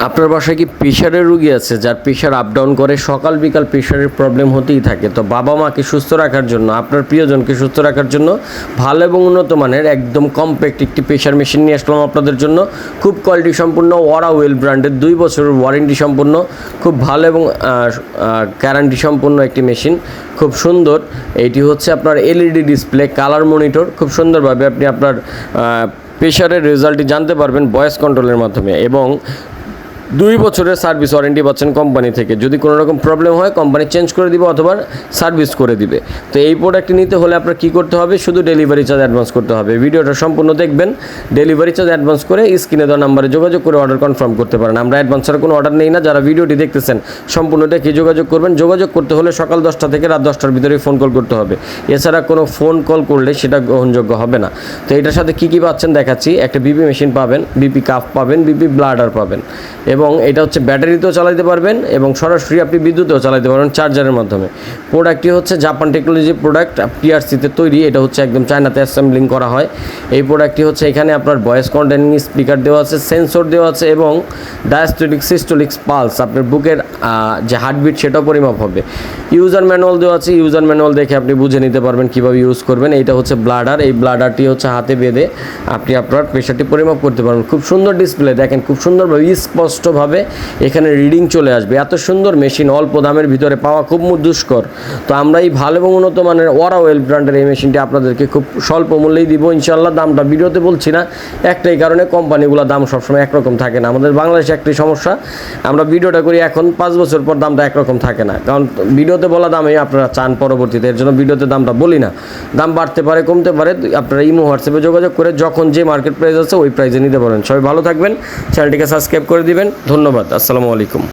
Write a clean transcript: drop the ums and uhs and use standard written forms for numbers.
আপনার বাসায় কি প্রেশারের রুগী আছে যার প্রেশার আপ ডাউন করে, সকাল বিকাল প্রেশারের প্রবলেম হতেই থাকে? তো বাবা মাকে সুস্থ রাখার জন্য, আপনার প্রিয়জনকে সুস্থ রাখার জন্য ভালো এবং উন্নত মানের একদম কম্প্যাক্ট একটি প্রেশার মেশিন নিয়ে আসলাম আপনাদের জন্য। খুব কোয়ালিটি সম্পূর্ণ ওরাওয়েল ব্র্যান্ডের 2 বছরের ওয়ারেন্টি সম্পূর্ণ খুব ভালো এবং গ্যারান্টি সম্পূর্ণ একটি মেশিন। খুব সুন্দর। এইটি হচ্ছে আপনার এলইডি ডিসপ্লে, কালার মনিটর। খুব সুন্দরভাবে আপনি আপনার প্রেশারের রেজাল্টটি জানতে পারবেন ভয়েস কন্ট্রোলের মাধ্যমে, এবং 2 বছরের সার্ভিস ওয়ারেন্টি পাচ্ছেন কোম্পানি থেকে। যদি কোনো রকম প্রবলেম হয় কোম্পানি চেঞ্জ করে দিবে অথবা সার্ভিস করে দিবে। তো এই প্রোডাক্টটি নিতে হলে আপনার কী করতে হবে? শুধু ডেলিভারি চার্জ অ্যাডভান্স করতে হবে। ভিডিওটা সম্পূর্ণ দেখবেন, ডেলিভারি চার্জ অ্যাডভান্স করে স্ক্রিনে দেওয়া নাম্বারে যোগাযোগ করে অর্ডার কনফার্ম করতে পারেন। আমরা অ্যাডভান্স ছাড়া কোনো অর্ডার নেই না। যারা ভিডিওটি দেখতেছেন সম্পূর্ণ দেখে যোগাযোগ করবেন। যোগাযোগ করতে হলে সকাল 10টা থেকে রাত 10টার ভিতরে ফোন কল করতে হবে। এছাড়া কোনো ফোন কল করলে সেটা গ্রহণযোগ্য হবে না। তো এটার সাথে কী কী পাচ্ছেন দেখাচ্ছি। একটা বিপি মেশিন পাবেন, বিপি কাপ পাবেন, বিপি ব্লাডার পাবেন, এবং এটা হচ্ছে ব্যাটারিতেও চালাতে পারবেন এবং সরাসরি আপনি বিদ্যুতেও চালাতে পারবেন চার্জারের মাধ্যমে। প্রোডাক্টটি হচ্ছে জাপান টেকনোলজি প্রোডাক্ট, পিআরসিতে তৈরি। এটা হচ্ছে একদম চায়নাতে অ্যাসেম্বলিং করা হয়। এই প্রোডাক্টটি হচ্ছে এখানে আপনার ভয়েস কন্টেনিং স্পিকার দেওয়া আছে, সেন্সর দেওয়া আছে, এবং ডায়াস্টোলিক সিস্টোলিক পালস, আপনার বুকের যে হার্টবিট সেটাও পরিমাপ হবে। ইউজার ম্যানুয়াল দেওয়া আছে। ইউজার ম্যানুয়াল দেখে আপনি বুঝে নিতে পারবেন কীভাবে ইউজ করবেন। এইটা হচ্ছে ব্লাডার। এই ব্লাডারটি হচ্ছে হাতে বেঁধে আপনি আপনার প্রেশারটি পরিমাপ করতে পারবেন। খুব সুন্দর ডিসপ্লে, দেখেন খুব সুন্দরভাবে স্পষ্টভাবে এখানে রিডিং চলে আসবে। এত সুন্দর মেশিন অল্প দামের ভিতরে পাওয়া খুব দুষ্কর। তো আমরা এই ভালো এবং উন্নত মানের ওরাওয়েল ব্র্যান্ডের এই মেশিনটি আপনাদেরকে খুব স্বল্প মূল্যেই দিব ইনশাল্লাহ। দামটা ভিডিওতে বলছি না, একটাই কারণে কোম্পানিগুলো দাম সবসময় একরকম থাকে না। আমাদের বাংলাদেশে একটি সমস্যা, আমরা ভিডিওটা করি এখন 5 বছর পর দামটা একরকম থাকে না, কারণ ভিডিওতে বলা দামই আপনারা চান পরবর্তীতে। এর জন্য ভিডিওতে দামটা বলি না। দাম বাড়তে পারে, কমতে পারে। আপনারা ইমো হোয়াটসঅ্যাপে যোগাযোগ করে যখন যে মার্কেট প্রাইস আছে ওই প্রাইসে নিতে পারেন। সবাই ভালো থাকবেন, চ্যানেলটিকে সাবস্ক্রাইব করে দিবেন। ধন্যবাদ। আসসালামু আলাইকুম।